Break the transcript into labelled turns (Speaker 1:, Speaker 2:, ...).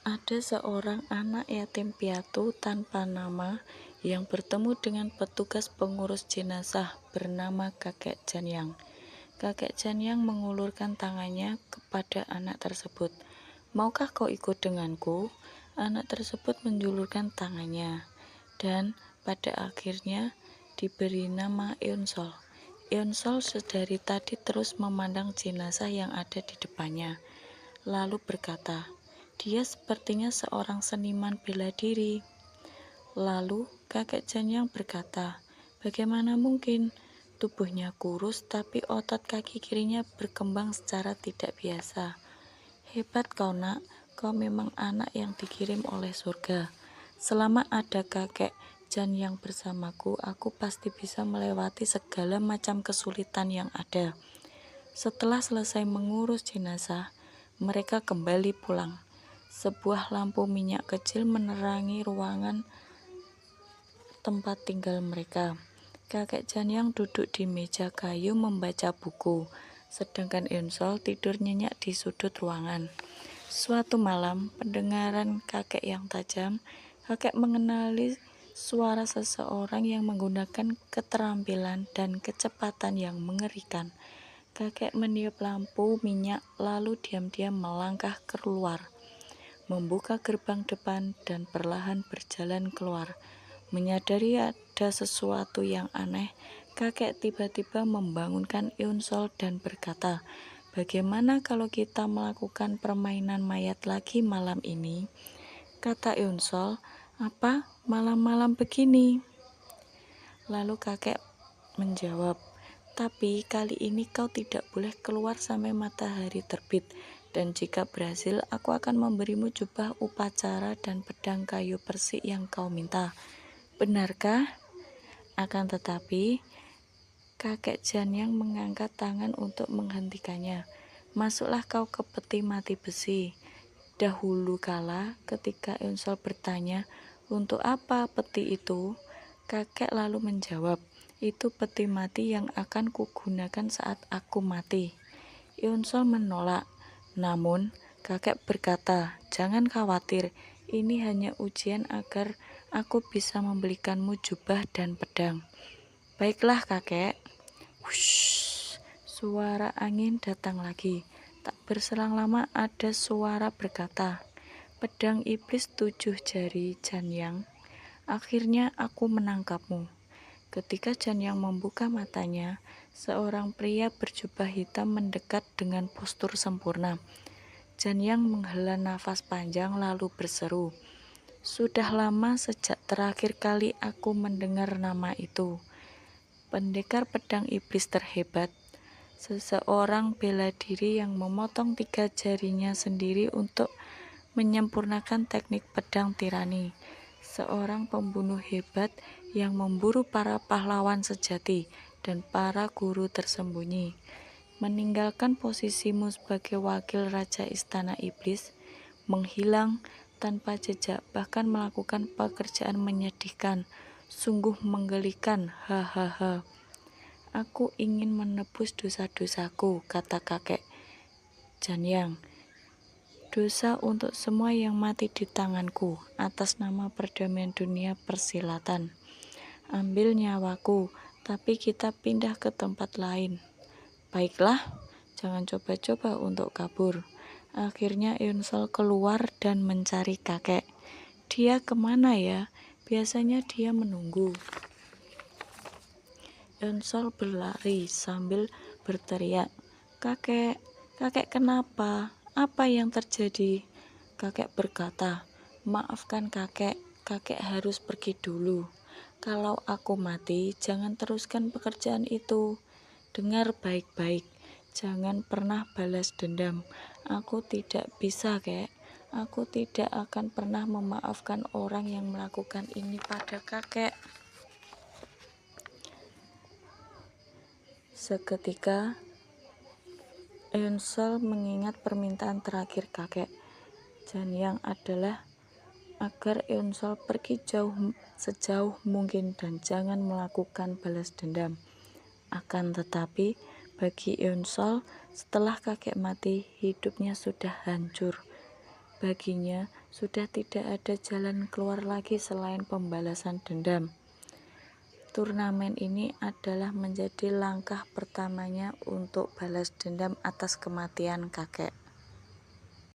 Speaker 1: Ada seorang anak yatim piatu tanpa nama yang bertemu dengan petugas pengurus jenazah bernama Kakek Janyang. Kakek Janyang mengulurkan tangannya kepada anak tersebut. "Maukah kau ikut denganku?" Anak tersebut menjulurkan tangannya dan pada akhirnya diberi nama Eunsul. Eunsul sedari tadi terus memandang jenazah yang ada di depannya, lalu berkata, "Dia sepertinya seorang seniman bela diri." Lalu kakek Janyang berkata, "Bagaimana mungkin? Tubuhnya kurus tapi otot kaki kirinya berkembang secara tidak biasa. Hebat kau nak, kau memang anak yang dikirim oleh surga. Selama ada kakek Janyang bersamaku, aku pasti bisa melewati segala macam kesulitan yang ada." Setelah selesai mengurus jenazah, mereka kembali pulang. Sebuah lampu minyak kecil menerangi ruangan tempat tinggal mereka. Kakek Janyang duduk di meja kayu membaca buku, sedangkan Eunsul tidur nyenyak di sudut ruangan. Suatu malam, pendengaran kakek yang tajam, kakek mengenali suara seseorang yang menggunakan keterampilan dan kecepatan yang mengerikan. Kakek meniup lampu minyak lalu diam-diam melangkah keluar, membuka gerbang depan dan perlahan berjalan keluar. Menyadari ada sesuatu yang aneh, kakek tiba-tiba membangunkan Eunsul dan berkata, "Bagaimana kalau kita melakukan permainan mayat lagi malam ini?" Kata Eunsul, "Apa malam-malam begini?" Lalu kakek menjawab, "Tapi kali ini kau tidak boleh keluar sampai matahari terbit, dan jika berhasil aku akan memberimu jubah upacara dan pedang kayu persik yang kau minta. Benarkah?" Akan tetapi kakek Janyang mengangkat tangan untuk menghentikannya. "Masuklah kau ke peti mati besi." Dahulu kala ketika Eunsul bertanya, "Untuk apa peti itu?" kakek lalu menjawab, "Itu peti mati yang akan kugunakan saat aku mati." Eunsul menolak, namun kakek berkata, "Jangan khawatir, ini hanya ujian agar aku bisa membelikanmu jubah dan pedang." "Baiklah kakek." Wush, suara angin datang lagi. Tak berselang lama ada suara berkata, "Pedang iblis 7 jari Janyang, akhirnya aku menangkapmu." Ketika Janyang membuka matanya, seorang pria berjubah hitam mendekat dengan postur sempurna. Janyang menghela nafas panjang lalu berseru, "Sudah lama sejak terakhir kali aku mendengar nama itu. Pendekar pedang iblis terhebat, seseorang bela diri yang memotong 3 jarinya sendiri untuk menyempurnakan teknik pedang tirani, seorang pembunuh hebat yang memburu para pahlawan sejati dan para guru tersembunyi, meninggalkan posisimu sebagai wakil raja istana iblis, menghilang tanpa jejak, bahkan melakukan pekerjaan menyedihkan, sungguh menggelikan, hahaha. Aku ingin menebus dosa-dosaku," kata kakek Janyang. "Dosa untuk semua yang mati di tanganku atas nama perdamaian dunia persilatan. Ambil nyawaku, tapi kita pindah ke tempat lain." "Baiklah, jangan coba-coba untuk kabur." Akhirnya Eunsul keluar dan mencari kakek. "Dia kemana ya? Biasanya dia menunggu." Eunsul berlari sambil berteriak, "Kakek, kakek kenapa? Apa yang terjadi?" Kakek berkata, "Maafkan kakek, kakek harus pergi dulu. Kalau aku mati, jangan teruskan pekerjaan itu. Dengar baik-baik, jangan pernah balas dendam. Aku tidak bisa, kek. Aku tidak akan pernah memaafkan orang yang melakukan ini pada kakek." Seketika Eunsul mengingat permintaan terakhir kakek Janyang adalah agar Eunsul pergi sejauh mungkin dan jangan melakukan balas dendam. Akan tetapi bagi Eunsul, setelah kakek mati, hidupnya sudah hancur. Baginya Sudah tidak ada jalan keluar lagi selain pembalasan dendam. Turnamen ini adalah menjadi langkah pertamanya untuk balas dendam atas kematian kakek.